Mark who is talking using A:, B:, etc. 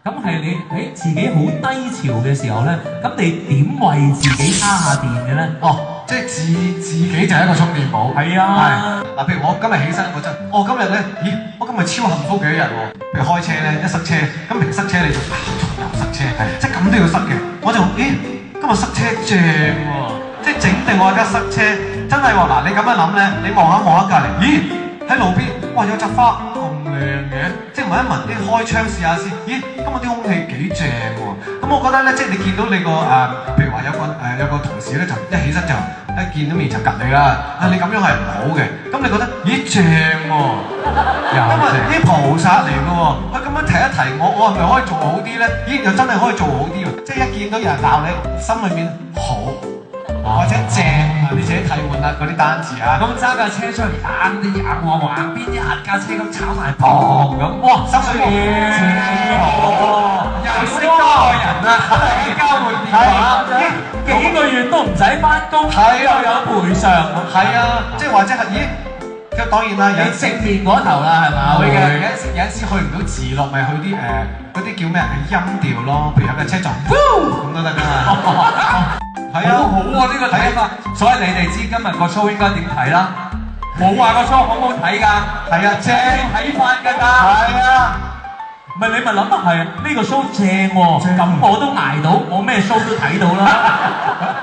A: 咁係你喺自己好低潮嘅時候咧，咁你點為自己叉下電嘅咧？
B: 哦，即係自己就係一個充電寶。
A: 係啊，
B: 嗱，譬如我今日起身嗰陣，今日咧，咦，我今日超幸福嘅一日喎。譬如開車咧，一塞車，咁平塞車你就又塞車，即係咁都要塞嘅。我就咦，今日塞車正喎，即係整定我而家塞車，真係喎。嗱，你咁樣諗咧，你望下隔離，咦，喺路邊，哇，有扎花咁靚嘅，即係聞一聞啲開窗試下先，咦，今日啲空氣幾正喎。咁我覺得咧，即係你見到你個譬如話有個同事咧，就一起身就一見到面就及你啦，你咁樣係唔好嘅。咁你覺得咦正喎，今日啲菩薩嚟嘅喎，佢咁樣提一提我係咪可以做好啲咧？咦，又真係可以做好啲喎，即係一見到有人鬧你，心裏面好。或者正你自己睇換啦嗰啲單字啊，
A: 咁揸架車出嚟硬我橫邊一架車咁炒埋砰咁，哇！
B: 心裏面正
A: 又識多人啦，交換電話，幾個月都唔使翻工，又有賠償，
B: 係啊，即係或者係咦，咁當然啦，
A: 你正面嗰頭啦，係嘛？
B: 會嘅，有陣時去唔到字落，咪去啲嗰啲叫咩音調咯，譬如有架車就咁都得㗎嘛。係啊，
A: 好喎呢個睇法，所以你哋知今日個 show 應該點睇啦？冇話個 show 好唔好睇㗎？
B: 係啊，正
A: 睇法㗎咋？
B: 係啊，
A: 唔係你咪諗啊，係啊，呢個 show 正喎，咁我都捱到，我咩 show 都睇到啦。